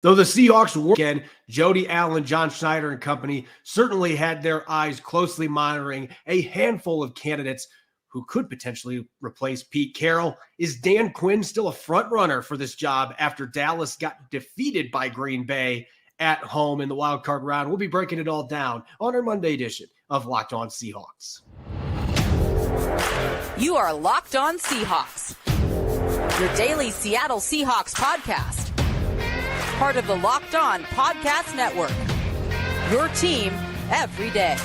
Though the Seahawks were again, Jody Allen, John Schneider and company certainly had their eyes closely monitoring a handful of candidates who could potentially replace Pete Carroll. Is Dan Quinn still a front runner for this job after Dallas got defeated by Green Bay at home in the wildcard round? We'll be breaking it all down on our Monday edition of Locked On Seahawks. You are Locked On Seahawks, your daily Seattle Seahawks podcast. Part of the Locked On Podcast Network, your team every day.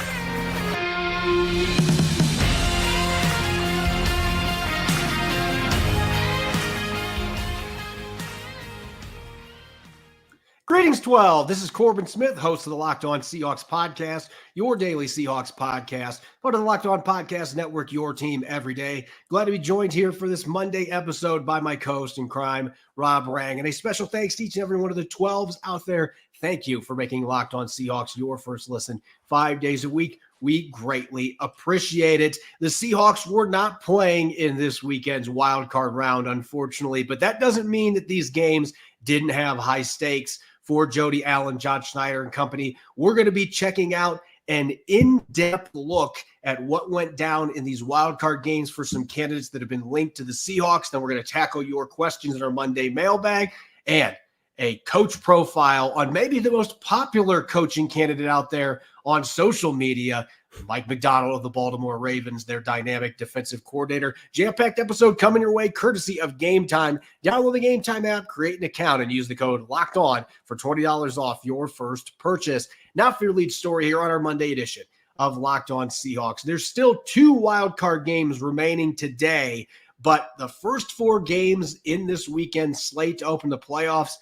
Greetings, 12. This is Corbin Smith, host of the Locked On Seahawks podcast, your daily Seahawks podcast, part of the Locked On Podcast Network, your team every day. Glad to be joined here for this Monday episode by my co-host in crime, Rob Rang. And a special thanks to each and every one of the 12s out there. Thank you for making Locked On Seahawks your first listen 5 days a week. We greatly appreciate it. The Seahawks were not playing in this weekend's wild card round, unfortunately, but that doesn't mean that these games didn't have high stakes. For Jody Allen, John Schneider and company, we're going to be checking out an in-depth look at what went down in these wildcard games for some candidates that have been linked to the Seahawks. Then we're going to tackle your questions in our Monday mailbag and a coach profile on maybe the most popular coaching candidate out there on social media, Mike Macdonald of the Baltimore Ravens, their dynamic defensive coordinator. Jam-packed episode coming your way courtesy of Game Time. Download the Game Time app, create an account, and use the code LOCKEDON for $20 off your first purchase. Now for your lead story here on our Monday edition of Locked On Seahawks. There's still 2 wild card games remaining today, but the first 4 games in this weekend slate to open the playoffs,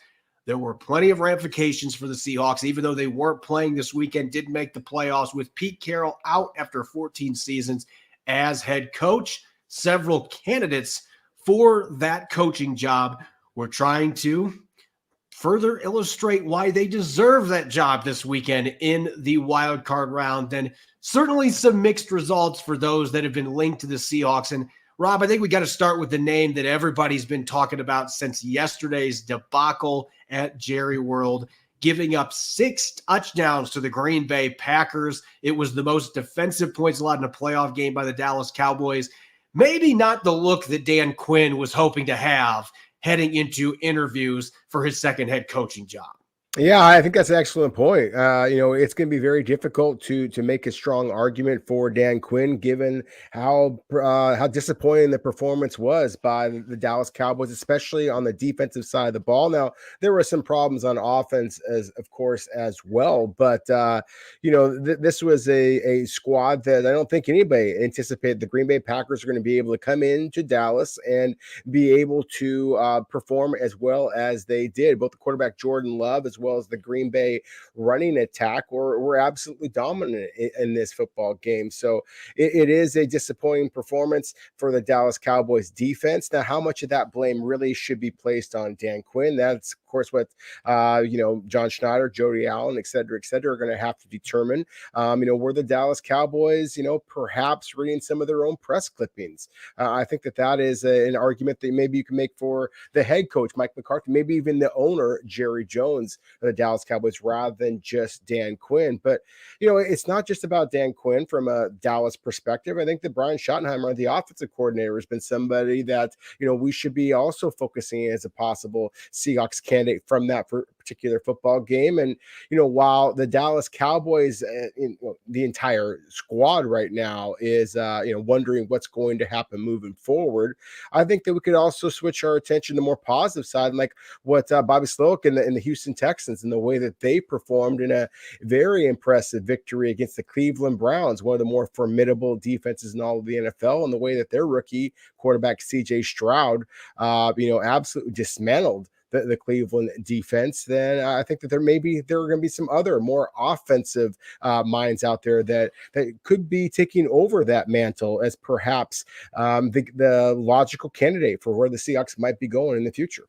there were plenty of ramifications for the Seahawks, even though they weren't playing this weekend, didn't make the playoffs with Pete Carroll out after 14 seasons as head coach. Several candidates for that coaching job were trying to further illustrate why they deserve that job this weekend in the wild card round. And certainly some mixed results for those that have been linked to the Seahawks. And Rob, I think we got to start with the name that everybody's been talking about since yesterday's debacle at Jerry World, giving up 6 touchdowns to the Green Bay Packers. It was the most defensive points allowed in a playoff game by the Dallas Cowboys. Maybe not the look that Dan Quinn was hoping to have heading into interviews for his second head coaching job. Yeah, I think that's an excellent point. It's going to be very difficult to make a strong argument for Dan Quinn, given how disappointing the performance was by the Dallas Cowboys, especially on the defensive side of the ball. Now, there were some problems on offense, of course, as well. But this was a squad that I don't think anybody anticipated the Green Bay Packers are going to be able to come into Dallas and be able to perform as well as they did. Both the quarterback Jordan Love as well as the Green Bay running attack were absolutely dominant in this football game. So it is a disappointing performance for the Dallas Cowboys defense. Now, how much of that blame really should be placed on Dan Quinn? That's, of course, what, John Schneider, Jody Allen, et cetera, are going to have to determine. Were the Dallas Cowboys, perhaps reading some of their own press clippings? I think that is an argument that maybe you can make for the head coach, Mike McCarthy, maybe even the owner, Jerry Jones, of the Dallas Cowboys, rather than just Dan Quinn. But, it's not just about Dan Quinn from a Dallas perspective. I think that Brian Schottenheimer, the offensive coordinator, has been somebody that, we should be also focusing as a possible Seahawks candidate from that particular football game. And, while the Dallas Cowboys, the entire squad right now is, wondering what's going to happen moving forward, I think that we could also switch our attention to the more positive side, like what Bobby Slowick and the Houston Texans and the way that they performed in a very impressive victory against the Cleveland Browns, one of the more formidable defenses in all of the NFL, and the way that their rookie quarterback CJ Stroud, absolutely dismantled the Cleveland defense. Then I think that there are going to be some other more offensive minds out there that could be taking over that mantle as perhaps the logical candidate for where the Seahawks might be going in the future.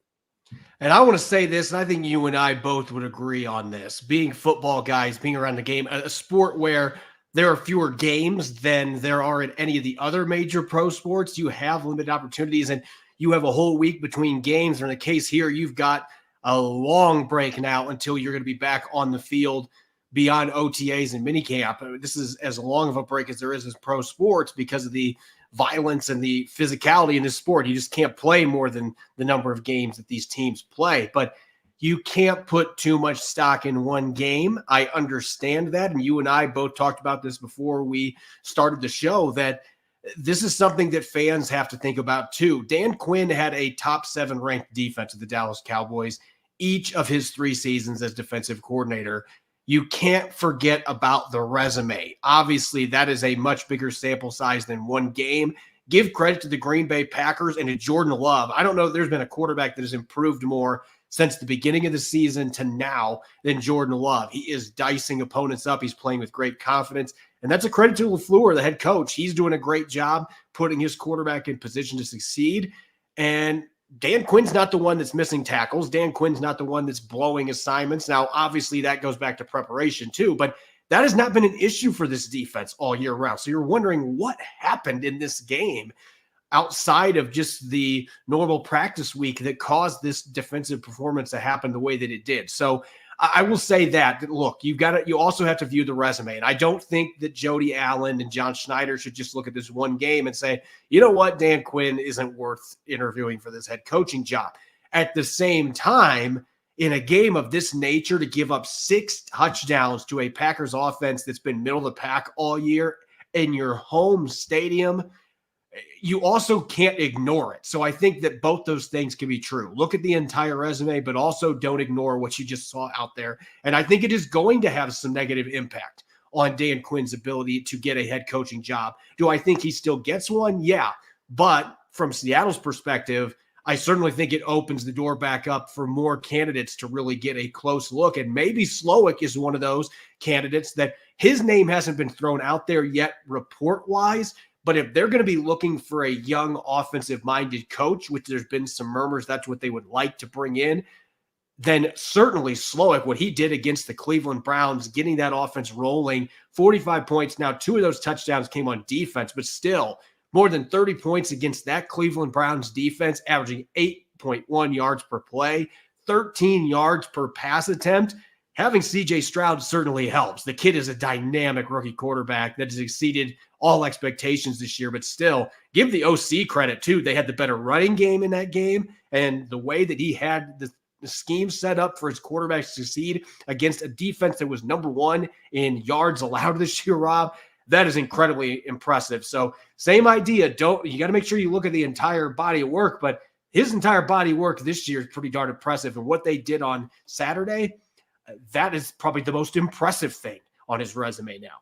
And I want to say this, and I think you and I both would agree on this. Being football guys, being around the game, a sport where there are fewer games than there are in any of the other major pro sports, you have limited opportunities, and you have a whole week between games. Or in the case here, you've got a long break now until you're going to be back on the field beyond OTAs and minicamp. I mean, this is as long of a break as there is as pro sports because of the violence and the physicality in this sport. You just can't play more than the number of games that these teams play. But you can't put too much stock in one game. I understand that. And you and I both talked about this before we started the show, that this is something that fans have to think about too. Dan Quinn had a top 7 ranked defense of the Dallas Cowboys each of his 3 seasons as defensive coordinator. You can't forget about the resume. Obviously, that is a much bigger sample size than one game. Give credit to the Green Bay Packers and to Jordan Love. I don't know if there's been a quarterback that has improved more since the beginning of the season to now than Jordan Love. He is dicing opponents up. He's playing with great confidence. And that's a credit to LaFleur, the head coach. He's doing a great job putting his quarterback in position to succeed. And Dan Quinn's not the one that's missing tackles. Dan Quinn's not the one that's blowing assignments. Now, obviously, that goes back to preparation too, but that has not been an issue for this defense all year round. So you're wondering what happened in this game outside of just the normal practice week that caused this defensive performance to happen the way that it did. So I will say that look, you also have to view the resume. And I don't think that Jody Allen and John Schneider should just look at this one game and say, you know what, Dan Quinn isn't worth interviewing for this head coaching job. At the same time, in a game of this nature, to give up 6 touchdowns to a Packers offense that's been middle of the pack all year in your home stadium, you also can't ignore it. So I think that both those things can be true. Look at the entire resume, but also don't ignore what you just saw out there. And I think it is going to have some negative impact on Dan Quinn's ability to get a head coaching job. Do I think he still gets one? Yeah. But from Seattle's perspective, I certainly think it opens the door back up for more candidates to really get a close look. And maybe Slowick is one of those candidates that his name hasn't been thrown out there yet report-wise. But if they're going to be looking for a young offensive-minded coach, which there's been some murmurs that's what they would like to bring in, then certainly Slowick, what he did against the Cleveland Browns, getting that offense rolling, 45 points. Now, 2 of those touchdowns came on defense, but still more than 30 points against that Cleveland Browns defense, averaging 8.1 yards per play, 13 yards per pass attempt. Having CJ Stroud certainly helps. The kid is a dynamic rookie quarterback that has exceeded all expectations this year, but still give the OC credit too. They had the better running game in that game, and the way that he had the scheme set up for his quarterback to succeed against a defense that was number 1 in yards allowed this year, Rob, that is incredibly impressive. So same idea. You got to make sure you look at the entire body of work, but his entire body of work this year is pretty darn impressive. And what they did on Saturday, that is probably the most impressive thing on his resume now.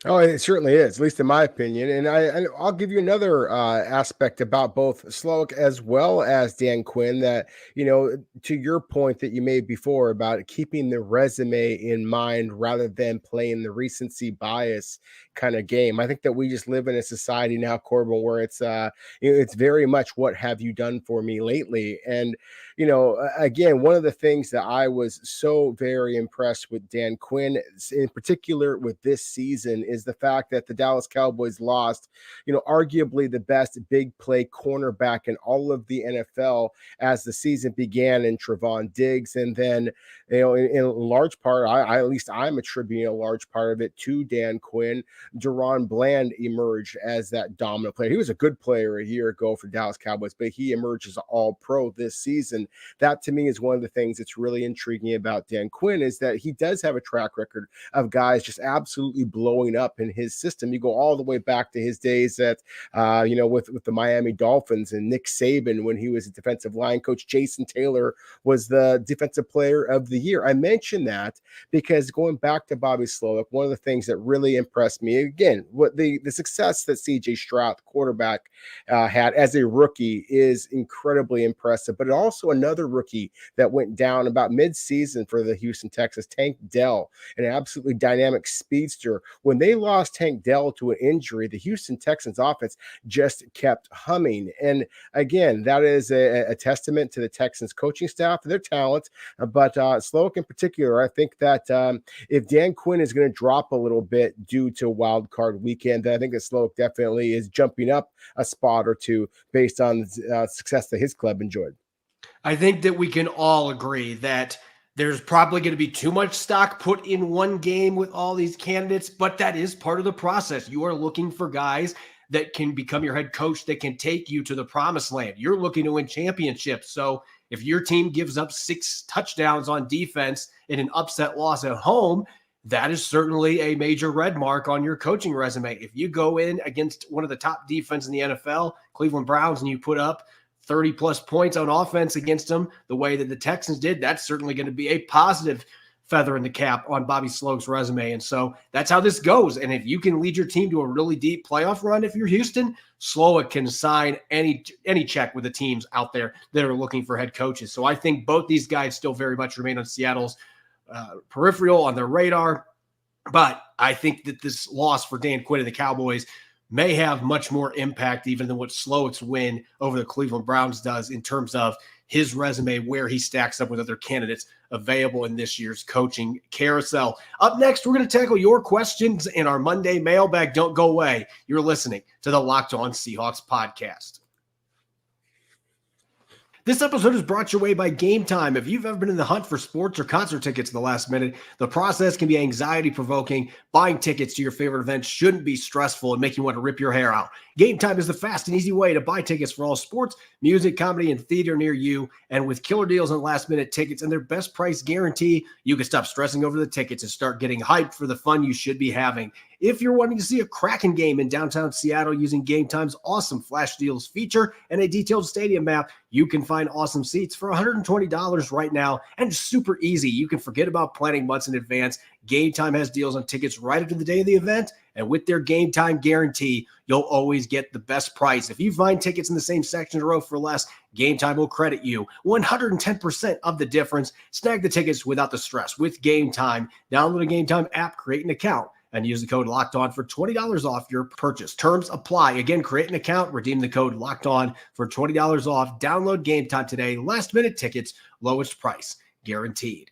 Oh, it certainly is, at least in my opinion. And I'll give you another aspect about both Slowick as well as Dan Quinn that, to your point that you made before about keeping the resume in mind rather than playing the recency bias kind of game. I think that we just live in a society now, Corbin, where it's very much what have you done for me lately? And, again, one of the things that I was so very impressed with Dan Quinn, in particular with this season, is the fact that the Dallas Cowboys lost, arguably the best big play cornerback in all of the NFL as the season began in Trevon Diggs. And then, in large part, at least I'm attributing a large part of it to Dan Quinn. Deron Bland emerged as that dominant player. He was a good player a year ago for Dallas Cowboys, but he emerged as an all-pro this season. That, to me, is one of the things that's really intriguing about Dan Quinn, is that he does have a track record of guys just absolutely blowing up in his system. You go all the way back to his days at, with the Miami Dolphins and Nick Saban when he was a defensive line coach. Jason Taylor was the defensive player of the year. I mention that because going back to Bobby Slowick, one of the things that really impressed me, again, what the success that CJ Stroud, the quarterback, had as a rookie is incredibly impressive. But also another rookie that went down about mid-season for the Houston Texans, Tank Dell, an absolutely dynamic speedster. When they lost Tank Dell to an injury, the Houston Texans offense just kept humming. And again, that is a testament to the Texans coaching staff, their talent. But Slowick in particular, I think that if Dan Quinn is going to drop a little bit due to wild card weekend, then I think that Slowick definitely is jumping up a spot or two based on the success that his club enjoyed. I think that we can all agree that there's probably going to be too much stock put in one game with all these candidates, but that is part of the process. You are looking for guys that can become your head coach, that can take you to the promised land. You're looking to win championships. So if your team gives up 6 touchdowns on defense in an upset loss at home, that is certainly a major red mark on your coaching resume. If you go in against one of the top defense in the NFL, Cleveland Browns, and you put up 30 plus points on offense against them the way that the Texans did, that's certainly going to be a positive feather in the cap on Bobby Sloak's resume. And so that's how this goes. And if you can lead your team to a really deep playoff run, if you're Houston, Sloak can sign any check with the teams out there that are looking for head coaches. So I think both these guys still very much remain on Seattle's peripheral, on their radar. But I think that this loss for Dan Quinn and the Cowboys may have much more impact even than what Sloak's win over the Cleveland Browns does in terms of his resume, where he stacks up with other candidates available in this year's coaching carousel. Up next, we're going to tackle your questions in our Monday mailbag. Don't go away. You're listening to the Locked On Seahawks podcast. This episode is brought your way by Game Time. If you've ever been in the hunt for sports or concert tickets in the last minute, the process can be anxiety-provoking. Buying tickets to your favorite events shouldn't be stressful and make you want to rip your hair out. Game Time is the fast and easy way to buy tickets for all sports, music, comedy, and theater near you. And with killer deals on last-minute tickets and their best price guarantee, you can stop stressing over the tickets and start getting hyped for the fun you should be having. If you're wanting to see a cracking game in downtown Seattle using Game Time's awesome flash deals feature and a detailed stadium map, you can find awesome seats for $120 right now, and it's super easy. You can forget about planning months in advance. Game Time has deals on tickets right up to the day of the event, and with their Game Time guarantee, you'll always get the best price. If you find tickets in the same section in a row for less, Game Time will credit you 110% of the difference. Snag the tickets without the stress with Game Time. Download a Game Time app, create an account, and use the code LOCKEDON for $20 off your purchase. Terms apply. Again, create an account, redeem the code LOCKEDON for $20 off. Download Game Time today. Last minute tickets, lowest price guaranteed.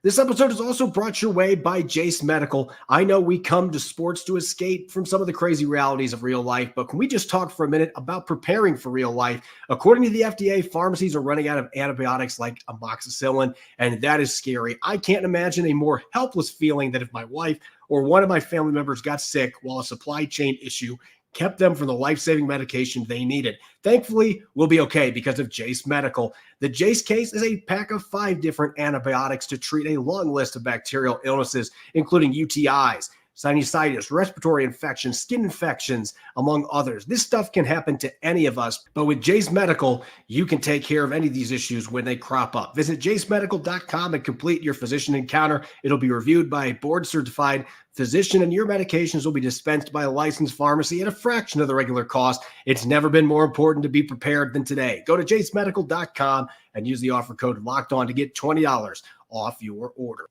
This episode is also brought your way by Jace Medical. I know we come to sports to escape from some of the crazy realities of real life, but can we just talk for a minute about preparing for real life? According to the FDA, pharmacies are running out of antibiotics like amoxicillin, and that is scary. I can't imagine a more helpless feeling than if my wife or one of my family members got sick while a supply chain issue kept them from the life-saving medication they needed. Thankfully, we'll be okay because of Jace Medical. The Jace case is a pack of 5 different antibiotics to treat a long list of bacterial illnesses, including UTIs, sinusitis, respiratory infections, skin infections, among others. This stuff can happen to any of us, but with Jace Medical, you can take care of any of these issues when they crop up. Visit jacemedical.com and complete your physician encounter. It'll be reviewed by a board-certified physician, and your medications will be dispensed by a licensed pharmacy at a fraction of the regular cost. It's never been more important to be prepared than today. Go to jacemedical.com and use the offer code LOCKEDON to get $20 off your order.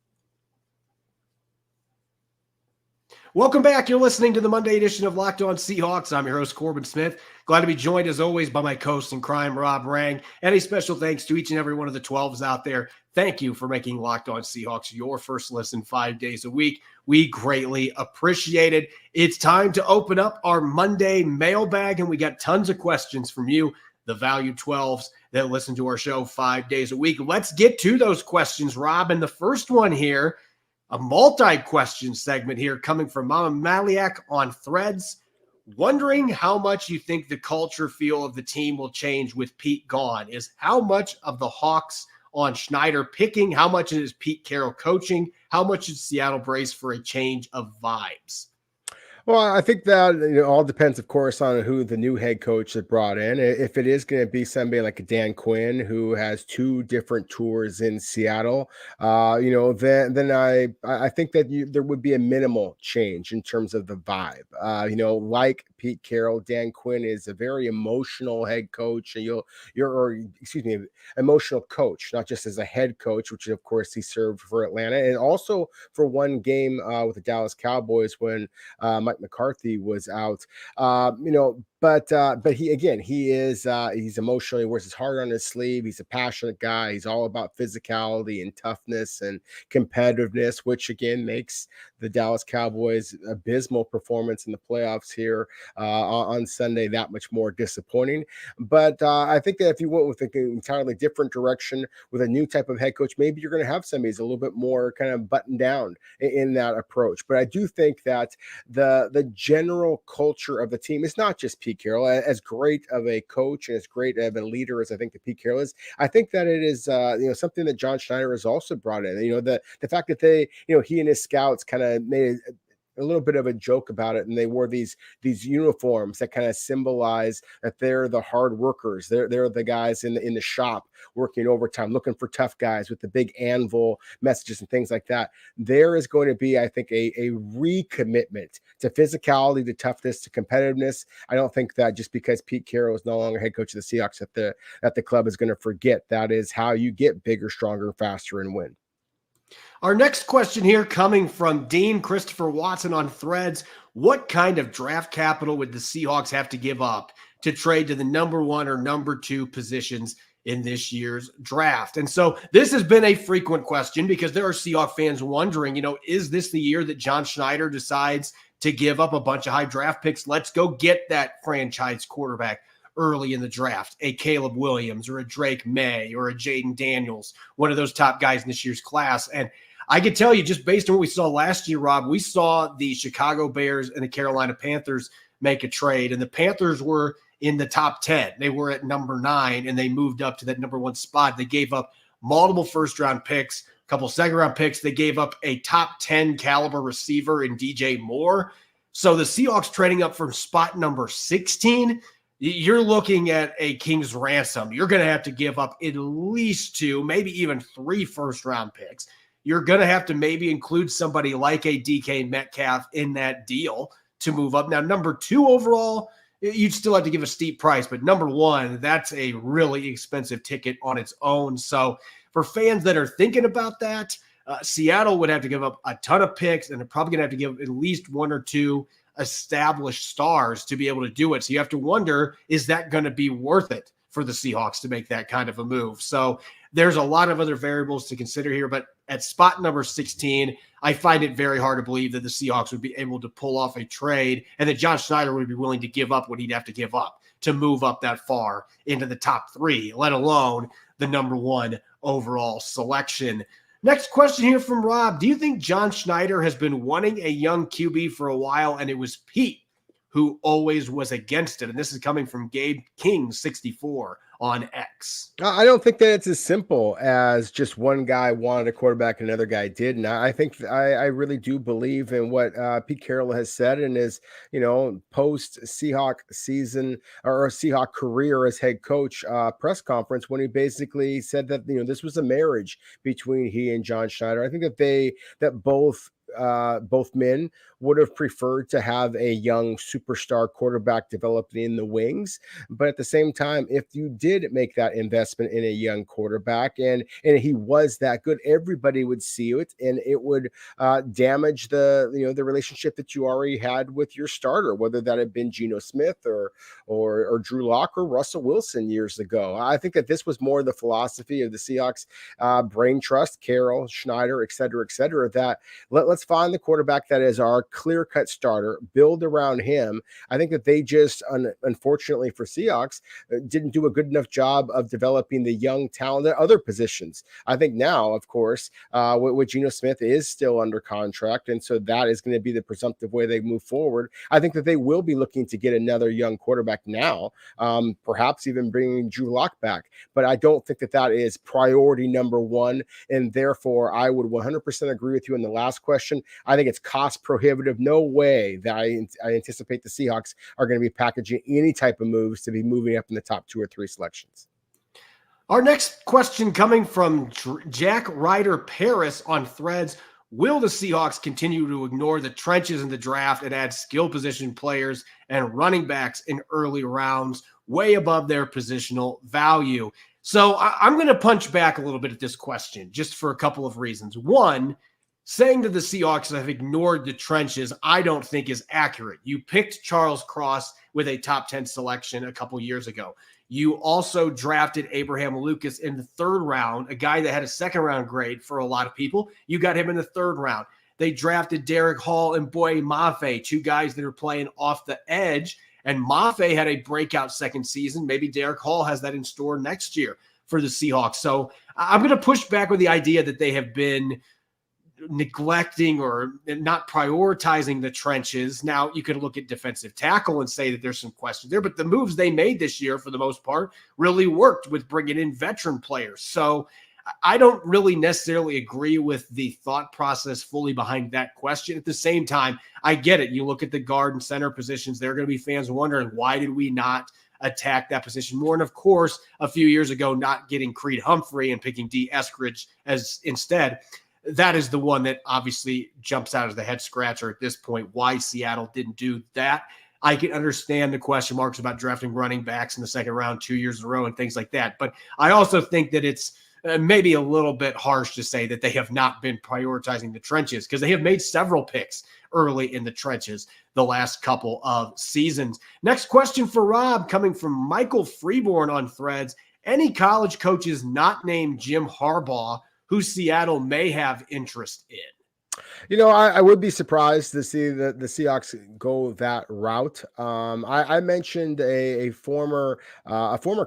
Welcome back. You're listening to the Monday edition of Locked On Seahawks. I'm your host, Corbin Smith. Glad to be joined, as always, by my co-host in crime, Rob Rang. And a special thanks to each and every one of the 12s out there. Thank you for making Locked On Seahawks your first listen 5 days a week. We greatly appreciate it. It's time to open up our Monday mailbag, and we got tons of questions from you, the valued 12s that listen to our show 5 days a week. Let's get to those questions, Rob. And the first one here, a multi-question segment here coming from Mama Maliak on Threads, wondering how much you think the culture feel of the team will change with Pete gone. Is how much of the Hawks on Schneider picking? How much is Pete Carroll coaching? How much is Seattle brace for a change of vibes? Well, I think that all depends, of course, on who the new head coach is brought in. If it is going to be somebody like Dan Quinn, who has 2 different tours in Seattle, then I think that there would be a minimal change in terms of the vibe. Like Pete Carroll, Dan Quinn is a very emotional head coach, and emotional coach, not just as a head coach, which of course he served for Atlanta, and also for one game with the Dallas Cowboys when Mike McCarthy was out. But he is he's emotional. He wears his heart on his sleeve. He's a passionate guy. He's all about physicality and toughness and competitiveness, which again makes the Dallas Cowboys' abysmal performance in the playoffs here on Sunday that much more disappointing. But I think that if you went with an entirely different direction with a new type of head coach, maybe you're going to have somebody who's a little bit more kind of buttoned down in that approach. But I do think that the general culture of the team is not just Pete Carroll. As great of a coach and as great of a leader as I think that Pete Carroll is, I think that it is something that John Schneider has also brought in. The fact that he and his scouts kind of made a little bit of a joke about it, and they wore these uniforms that kind of symbolize that they're the hard workers. They're the guys in the shop working overtime, looking for tough guys with the big anvil messages and things like that. There is going to be, I think, a recommitment to physicality, to toughness, to competitiveness. I don't think that just because Pete Carroll is no longer head coach of the Seahawks that the club is going to forget that is how you get bigger, stronger, faster, and win. Our next question here coming from Dean Christopher Watson on Threads. What kind of draft capital would the Seahawks have to give up to trade to the number 1 or number 2 positions in this year's draft? And so this has been a frequent question because there are Seahawks fans wondering, is this the year that John Schneider decides to give up a bunch of high draft picks? Let's go get that franchise quarterback early in the draft, a Caleb Williams or a Drake May or a Jaden Daniels, one of those top guys in this year's class. And I can tell you, just based on what we saw last year, Rob, we saw the Chicago Bears and the Carolina Panthers make a trade, and the Panthers were in the top 10. They were at number 9, and they moved up to that number 1 spot. They gave up multiple first-round picks, a couple second-round picks. They gave up a top 10 caliber receiver in DJ Moore. So the Seahawks trading up from spot number 16, you're looking at a king's ransom. You're going to have to give up at least 2, maybe even 3 first-round picks. You're going to have to maybe include somebody like a DK Metcalf in that deal to move up. Now, number 2 overall, you'd still have to give a steep price, but number 1, that's a really expensive ticket on its own. So for fans that are thinking about that, Seattle would have to give up a ton of picks, and they're probably going to have to give at least 1 or 2 established stars to be able to do it. So you have to wonder, is that going to be worth it for the Seahawks to make that kind of a move? So there's a lot of other variables to consider here, but at spot number 16, I find it very hard to believe that the Seahawks would be able to pull off a trade and that John Schneider would be willing to give up what he'd have to give up to move up that far into the top 3, let alone the number 1 overall selection. Next question here from Rob. Do you think John Schneider has been wanting a young QB for a while and it was Pete who always was against it? And this is coming from Gabe King 64 on X. I don't think that it's as simple as just one guy wanted a quarterback and another guy didn't. I think I really do believe in what Pete Carroll has said in his, post Seahawk season or Seahawk career as head coach press conference, when he basically said that, this was a marriage between he and John Schneider. I think that both men would have preferred to have a young superstar quarterback developed in the wings. But at the same time, if you did make that investment in a young quarterback and he was that good, everybody would see it, and it would damage the relationship that you already had with your starter, whether that had been Geno Smith or Drew Lock or Russell Wilson years ago. I think that this was more the philosophy of the Seahawks brain trust, Carroll, Schneider, et cetera, that let's find the quarterback that is our clear-cut starter, build around him. I think that they just, unfortunately for Seahawks, didn't do a good enough job of developing the young talent at other positions. I think now, of course, with Geno Smith is still under contract, and so that is going to be the presumptive way they move forward. I think that they will be looking to get another young quarterback now, perhaps even bringing Drew Lock back. But I don't think that is priority number 1, and therefore I would 100% agree with you in the last question. I think it's cost prohibitive. No way that I anticipate the Seahawks are going to be packaging any type of moves to be moving up in the top 2 or 3 selections. Our next question coming from Jack Ryder Paris on Threads. Will the Seahawks continue to ignore the trenches in the draft and add skill position players and running backs in early rounds way above their positional value? So I'm going to punch back a little bit at this question just for a couple of reasons. One, saying that the Seahawks have ignored the trenches, I don't think is accurate. You picked Charles Cross with a top 10 selection a couple years ago. You also drafted Abraham Lucas in the 3rd round, a guy that had a 2nd round grade for a lot of people. You got him in the 3rd round. They drafted Derek Hall and Boye Mafe, 2 guys that are playing off the edge. And Mafe had a breakout 2nd season. Maybe Derek Hall has that in store next year for the Seahawks. So I'm going to push back with the idea that they have been neglecting or not prioritizing the trenches. Now, you could look at defensive tackle and say that there's some questions there, but the moves they made this year, for the most part, really worked with bringing in veteran players. So I don't really necessarily agree with the thought process fully behind that question. At the same time, I get it. You look at the guard and center positions, there are going to be fans wondering, why did we not attack that position more? And of course, a few years ago, not getting Creed Humphrey and picking D. Eskridge as instead, that is the one that obviously jumps out as the head scratcher at this point, why Seattle didn't do that. I can understand the question marks about drafting running backs in the 2nd round 2 years in a row and things like that. But I also think that it's maybe a little bit harsh to say that they have not been prioritizing the trenches, because they have made several picks early in the trenches the last couple of seasons. Next question for Rob, coming from Michael Freeborn on Threads. Any college coaches not named Jim Harbaugh who Seattle may have interest in? I would be surprised to see the Seahawks go that route. I mentioned a former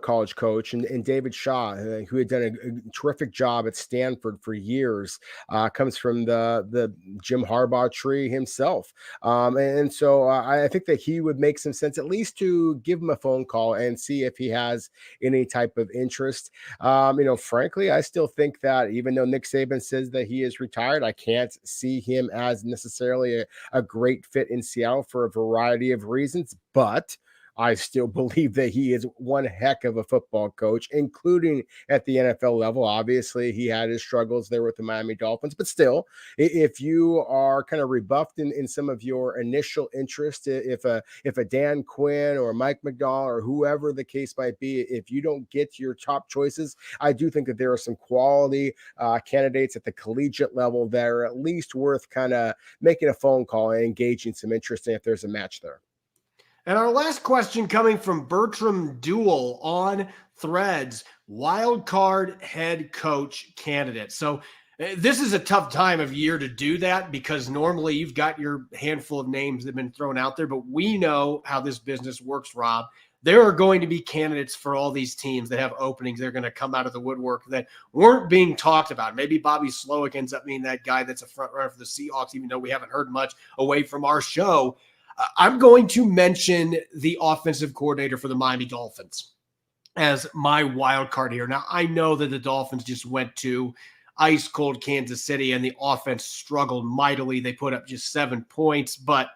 college coach in David Shaw, who had done a terrific job at Stanford for years, comes from the Jim Harbaugh tree himself. And so I think that he would make some sense, at least to give him a phone call and see if he has any type of interest. Frankly, I still think that even though Nick Saban says that he is retired, I can't see him as necessarily a great fit in Seattle for a variety of reasons, but I still believe that he is one heck of a football coach, including at the NFL level. Obviously, he had his struggles there with the Miami Dolphins, but still, if you are kind of rebuffed in some of your initial interest, if a Dan Quinn or Mike Macdonald or whoever the case might be, if you don't get your top choices, I do think that there are some quality candidates at the collegiate level that are at least worth kind of making a phone call and engaging some interest in if there's a match there. And our last question coming from Bertram Duel on Threads, wildcard head coach candidate. So this is a tough time of year to do that, because normally you've got your handful of names that have been thrown out there, but we know how this business works, Rob. There are going to be candidates for all these teams that have openings. They're going to come out of the woodwork that weren't being talked about. Maybe Bobby Slowick ends up being that guy that's a front runner for the Seahawks, even though we haven't heard much away from our show. I'm going to mention the offensive coordinator for the Miami Dolphins as my wild card here. Now, I know that the Dolphins just went to ice cold Kansas City and the offense struggled mightily. They put up just 7 points, but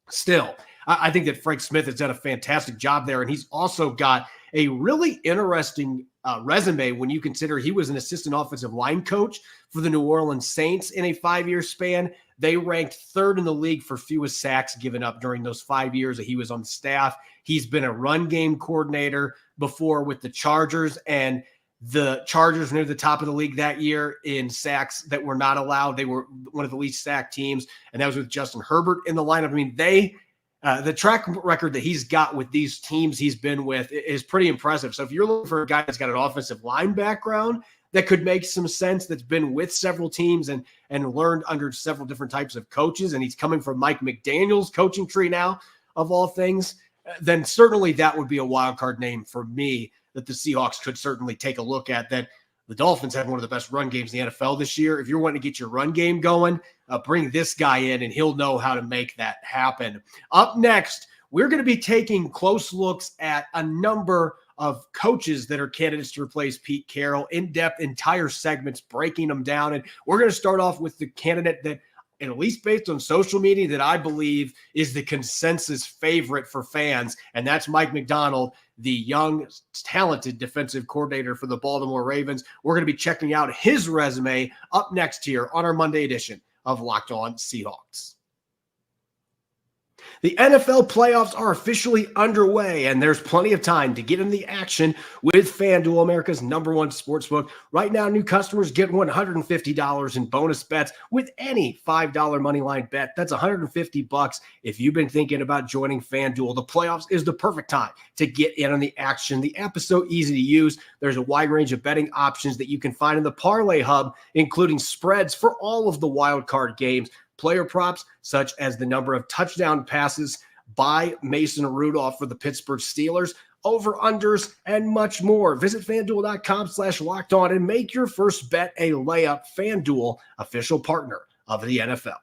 still, I think that Frank Smith has done a fantastic job there. And he's also got a really interesting resume when you consider he was an assistant offensive line coach for the New Orleans Saints in a 5-year span. They ranked 3rd in the league for fewest sacks given up during those 5 years that he was on the staff. He's been a run game coordinator before with the Chargers, and the Chargers were near the top of the league that year in sacks that were not allowed. They were one of the least sacked teams, and that was with Justin Herbert in the lineup. I mean, the track record that he's got with these teams he's been with is pretty impressive. So if you're looking for a guy that's got an offensive line background that could make some sense, that's been with several teams and learned under several different types of coaches, and he's coming from Mike McDaniel's coaching tree now, of all things, then certainly that would be a wild card name for me that the Seahawks could certainly take a look at. That the Dolphins have one of the best run games in the NFL this year. If you're wanting to get your run game going, bring this guy in, and he'll know how to make that happen. Up next, we're going to be taking close looks at a number of coaches that are candidates to replace Pete Carroll, in-depth entire segments, breaking them down. And we're going to start off with the candidate that, at least based on social media, that I believe is the consensus favorite for fans, and that's Mike Macdonald, the young, talented defensive coordinator for the Baltimore Ravens. We're going to be checking out his resume up next here on our Monday edition of Locked On Seahawks. The NFL playoffs are officially underway, and there's plenty of time to get in the action with FanDuel, America's #1 sportsbook. Right now, new customers get $150 in bonus bets with any $5 moneyline bet. That's $150. If you've been thinking about joining FanDuel, the playoffs is the perfect time to get in on the action. The app is so easy to use. There's a wide range of betting options that you can find in the Parlay Hub, including spreads for all of the wildcard games, player props such as the number of touchdown passes by Mason Rudolph for the Pittsburgh Steelers, over-unders, and much more. Visit FanDuel.com/lockedon and make your first bet a layup. FanDuel, official partner of the NFL.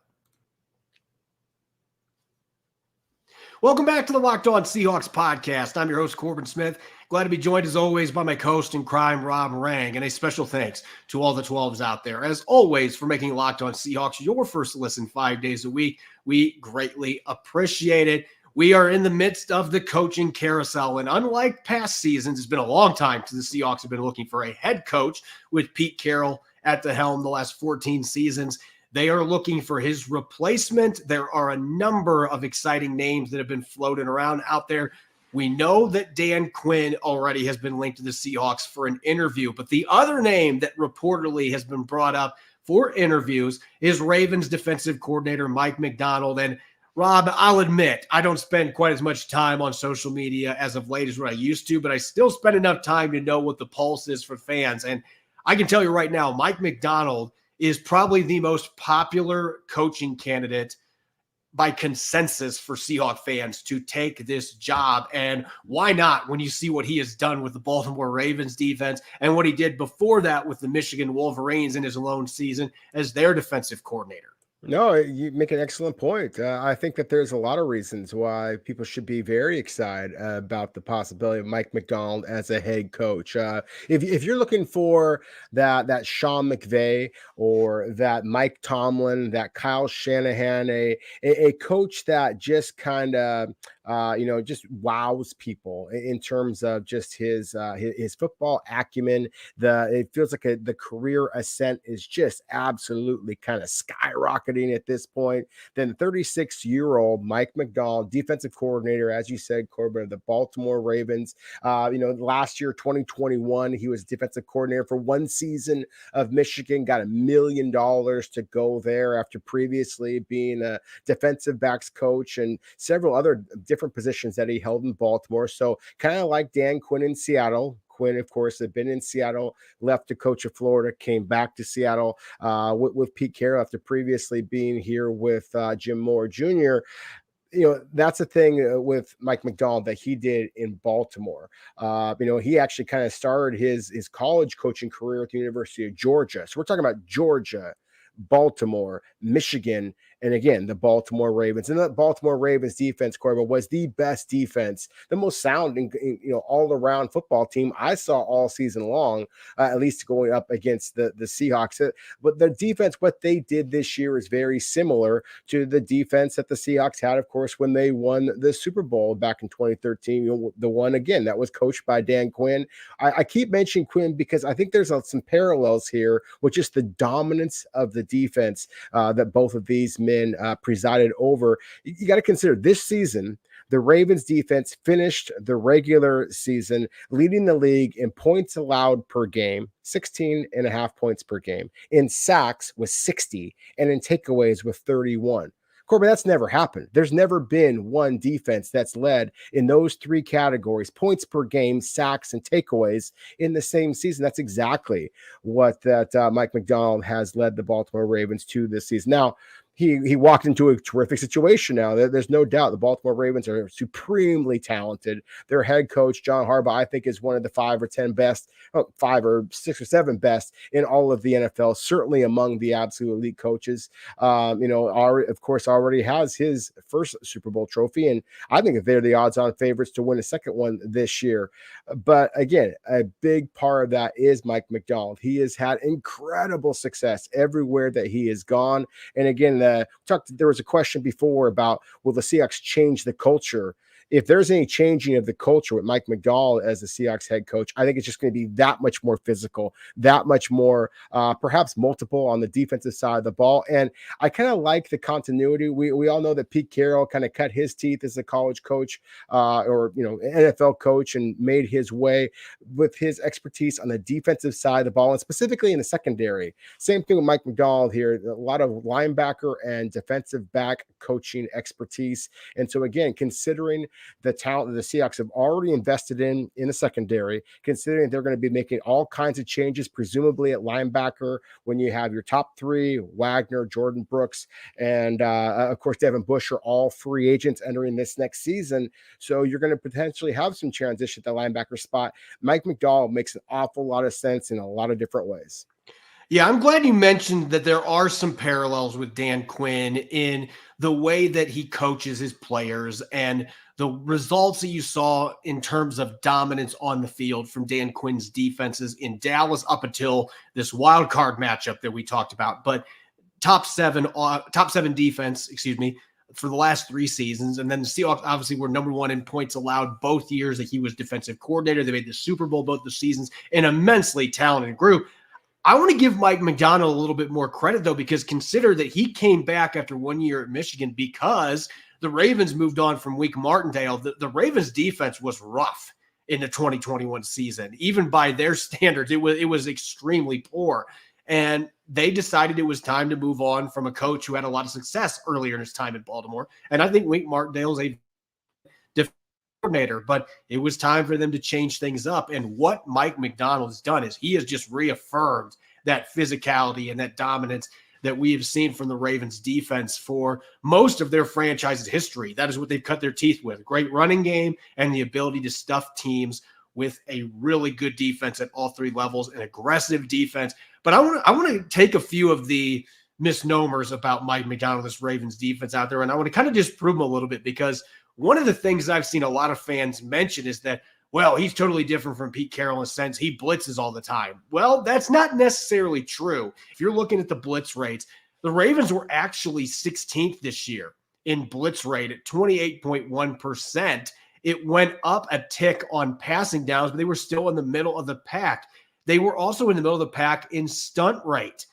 Welcome back to the Locked On Seahawks podcast. I'm your host, Corbin Smith. Glad to be joined, as always, by my co-host in crime, Rob Rang. And a special thanks to all the 12s out there, as always, for making Locked On Seahawks your first listen 5 days a week. We greatly appreciate it. We are in the midst of the coaching carousel, and unlike past seasons, it's been a long time since the Seahawks have been looking for a head coach with Pete Carroll at the helm the last 14 seasons. They are looking for his replacement. There are a number of exciting names that have been floating around out there. We know that Dan Quinn already has been linked to the Seahawks for an interview, but the other name that reportedly has been brought up for interviews is Ravens defensive coordinator Mike Macdonald. And Rob, I'll admit, I don't spend quite as much time on social media as of late as what I used to, but I still spend enough time to know what the pulse is for fans. And I can tell you right now, Mike Macdonald is probably the most popular coaching candidate by consensus for Seahawk fans to take this job. And why not, when you see what he has done with the Baltimore Ravens defense and what he did before that with the Michigan Wolverines in his lone season as their defensive coordinator? No, you make an excellent point. I think that there's a lot of reasons why people should be very excited about the possibility of Mike Macdonald as a head coach. If you're looking for that Sean McVay or that Mike Tomlin, that Kyle Shanahan, a coach that just kind of just wows people in terms of just his football acumen. It feels like the career ascent is just absolutely kind of skyrocketing at this point. Then 36-year-old Mike Macdonald, defensive coordinator, as you said, Corbin, of the Baltimore Ravens. Last year, 2021, he was defensive coordinator for one season of Michigan, got $1 million to go there after previously being a defensive backs coach and several other different positions that he held in Baltimore. So kind of like Dan Quinn in Seattle. Quinn, of course, had been in Seattle, left to coach of Florida, came back to Seattle with Pete Carroll after previously being here with Jim Moore Jr. That's the thing with Mike Macdonald that he did in Baltimore. He actually kind of started his college coaching career at the University of Georgia. So we're talking about Georgia, Baltimore, Michigan, and again, the Baltimore Ravens. And the Baltimore Ravens defense, Corbin, was the best defense, the most sound, all-around football team I saw all season long, at least going up against the Seahawks. But the defense, what they did this year is very similar to the defense that the Seahawks had, of course, when they won the Super Bowl back in 2013. The one, again, that was coached by Dan Quinn. I keep mentioning Quinn because I think there's some parallels here with just the dominance of the defense that both of these men presided over. You got to consider this season, the Ravens defense finished the regular season leading the league in points allowed per game, 16.5 points per game, in sacks with 60, and in takeaways with 31. Corbin, that's never happened. There's never been one defense that's led in those three categories, points per game, sacks, and takeaways in the same season. That's exactly what Mike Macdonald has led the Baltimore Ravens to this season. Now, he walked into a terrific situation now. There's no doubt the Baltimore Ravens are supremely talented. Their head coach, John Harbaugh, I think is one of the 5 or 10 best, 5 or 6 or 7 best in all of the NFL, certainly among the absolute elite coaches. Of course, already has his first Super Bowl trophy, and I think that they're the odds-on favorites to win a second one this year. But again, a big part of that is Mike Macdonald. He has had incredible success everywhere that he has gone. And again, there was a question before about, will the Seahawks change the culture if there's any changing of the culture with Mike Macdonald as the Seahawks head coach, I think it's just going to be that much more physical, that much more perhaps multiple on the defensive side of the ball. And I kind of like the continuity. We all know that Pete Carroll kind of cut his teeth as a college coach or NFL coach and made his way with his expertise on the defensive side of the ball and specifically in the secondary. Same thing with Mike Macdonald here. A lot of linebacker and defensive back coaching expertise. And so again, considering the talent that the Seahawks have already invested in the secondary, considering they're going to be making all kinds of changes, presumably at linebacker when you have your top three, Wagner, Jordan Brooks, and of course, Devin Bush are all free agents entering this next season. So you're going to potentially have some transition at the linebacker spot. Mike Macdonald makes an awful lot of sense in a lot of different ways. Yeah, I'm glad you mentioned that there are some parallels with Dan Quinn in the way that he coaches his players and the results that you saw in terms of dominance on the field from Dan Quinn's defenses in Dallas up until this wild card matchup that we talked about. But top seven defense, for the last 3 seasons. And then the Seahawks obviously were number 1 in points allowed both years that he was defensive coordinator. They made the Super Bowl both the seasons, an immensely talented group. I want to give Mike Macdonald a little bit more credit, though, because consider that he came back after 1 year at Michigan because the Ravens moved on from Wink Martindale. The Ravens defense was rough in the 2021 season. Even by their standards, it was extremely poor. And they decided it was time to move on from a coach who had a lot of success earlier in his time in Baltimore. And I think Wink Martindale is a defensive coordinator, but it was time for them to change things up. And what Mike Macdonald has done is he has just reaffirmed that physicality and that dominance that we have seen from the Ravens defense for most of their franchise's history. That is what they've cut their teeth with. Great running game and the ability to stuff teams with a really good defense at all 3 levels, an aggressive defense. But I want to take a few of the misnomers about Mike Macdonald, this Ravens defense out there, and I want to kind of disprove them a little bit because one of the things I've seen a lot of fans mention is that, well, he's totally different from Pete Carroll in a sense. He blitzes all the time. Well, that's not necessarily true. If you're looking at the blitz rates, the Ravens were actually 16th this year in blitz rate at 28.1%. It went up a tick on passing downs, but they were still in the middle of the pack. They were also in the middle of the pack in stunt rate.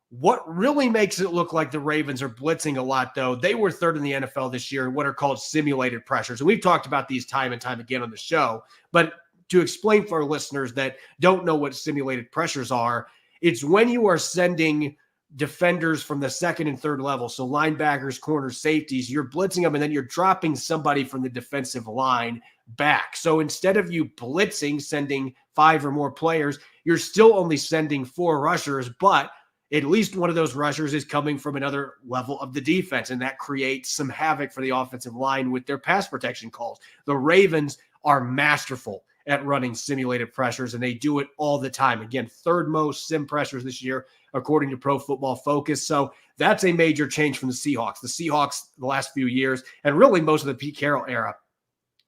What really makes it look like the Ravens are blitzing a lot, though, they were 3rd in the NFL this year in what are called simulated pressures. And we've talked about these time and time again on the show. But to explain for our listeners that don't know what simulated pressures are, it's when you are sending defenders from the 2nd and 3rd level, so linebackers, corners, safeties, you're blitzing them, and then you're dropping somebody from the defensive line back. So instead of you blitzing, sending 5 or more players, you're still only sending 4 rushers, but at least one of those rushers is coming from another level of the defense, and that creates some havoc for the offensive line with their pass protection calls. The Ravens are masterful at running simulated pressures, and they do it all the time. Again, 3rd most sim pressures this year, according to Pro Football Focus. So that's a major change from the Seahawks. The Seahawks, the last few years, and really most of the Pete Carroll era,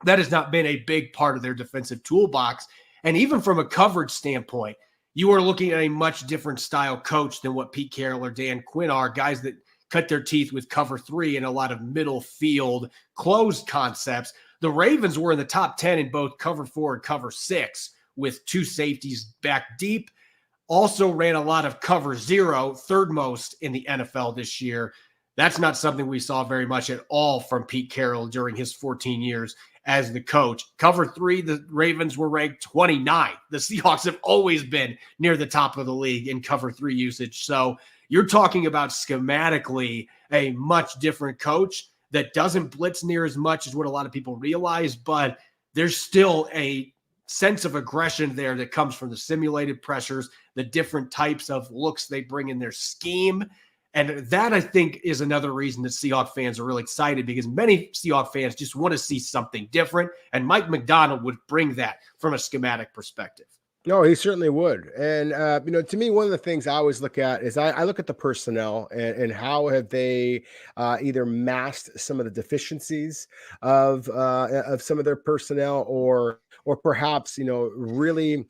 that has not been a big part of their defensive toolbox. And even from a coverage standpoint, you are looking at a much different style coach than what Pete Carroll or Dan Quinn are, guys that cut their teeth with cover 3 and a lot of middle field closed concepts. The Ravens were in the top 10 in both cover 4 and cover 6 with 2 safeties back deep. Also ran a lot of cover 0, 3rd most in the NFL this year. That's not something we saw very much at all from Pete Carroll during his 14 years as the coach. Cover 3, the Ravens were ranked 29th. The Seahawks have always been near the top of the league in cover 3 usage. So you're talking about schematically a much different coach that doesn't blitz near as much as what a lot of people realize, but there's still a sense of aggression there that comes from the simulated pressures, the different types of looks they bring in their scheme. And that, I think, is another reason that Seahawks fans are really excited, because many Seahawks fans just want to see something different. And Mike Macdonald would bring that from a schematic perspective. No, he certainly would. And, to me, one of the things I always look at is I look at the personnel and how have they either masked some of the deficiencies of some of their personnel or or perhaps, really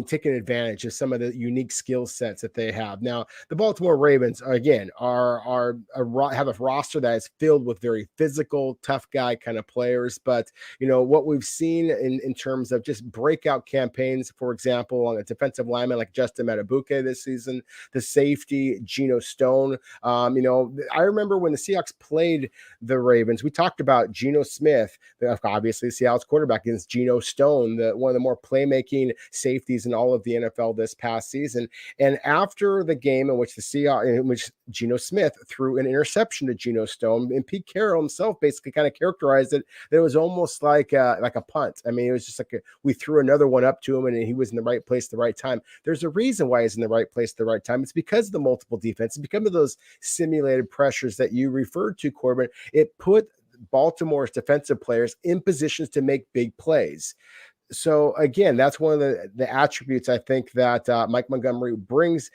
taking advantage of some of the unique skill sets that they have. Now, the Baltimore Ravens, again, have a roster that is filled with very physical, tough guy kind of players. But, what we've seen in terms of just breakout campaigns, for example, on a defensive lineman like Justin Matabuke this season, the safety, Geno Stone. I remember when the Seahawks played the Ravens, we talked about Geno Smith, obviously Seattle's quarterback, against Geno Stone, one of the more playmaking safeties in all of the NFL this past season. And after the game in which Geno Smith threw an interception to Geno Stone, and Pete Carroll himself basically kind of characterized it, that it was almost like a punt. I mean, it was just like we threw another one up to him, and he was in the right place at the right time. There's a reason why he's in the right place at the right time. It's because of the multiple defense. It's because of those simulated pressures that you referred to, Corbin. It put Baltimore's defensive players in positions to make big plays. So again, that's one of the attributes I think that Mike Montgomery brings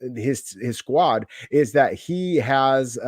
his squad, is that he has,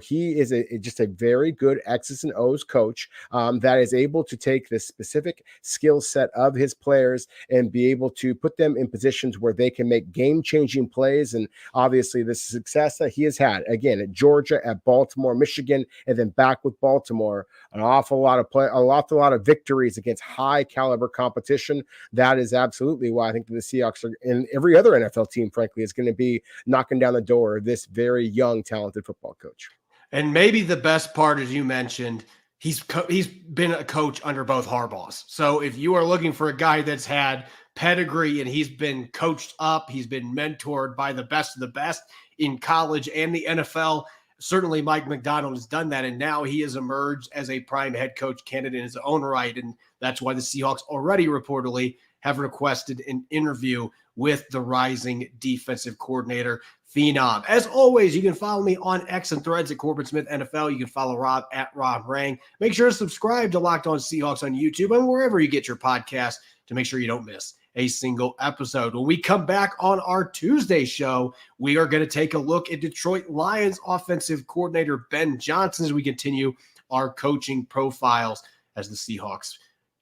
he is just a very good X's and O's coach that is able to take the specific skill set of his players and be able to put them in positions where they can make game-changing plays. And obviously, the success that he has had, again, at Georgia, at Baltimore, Michigan, and then back with Baltimore, an awful lot of victories against high caliber competition. That is absolutely why I think the Seahawks are, and every other NFL team, frankly, is going to be knocking down the door of this very young, talented football coach. And maybe the best part, as you mentioned, he's been a coach under both Harbaughs. So if you are looking for a guy that's had pedigree and he's been coached up, he's been mentored by the best of the best in college and the NFL, certainly Mike Macdonald has done that, and now he has emerged as a prime head coach candidate in his own right, and that's why the Seahawks already reportedly have requested an interview with the rising defensive coordinator phenom. As always, you can follow me on X and Threads at Corbin Smith NFL. You can follow Rob at Rob Rang. Make sure to subscribe to Locked On Seahawks on YouTube and wherever you get your podcast to make sure you don't miss a single episode. When we come back on our Tuesday show, we are going to take a look at Detroit Lions offensive coordinator Ben Johnson as we continue our coaching profiles as the Seahawks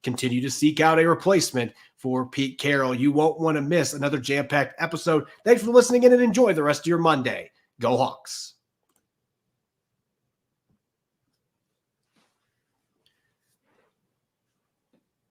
continue to seek out a replacement for Pete Carroll. You won't want to miss another jam-packed episode. Thanks for listening in and enjoy the rest of your Monday. Go Hawks.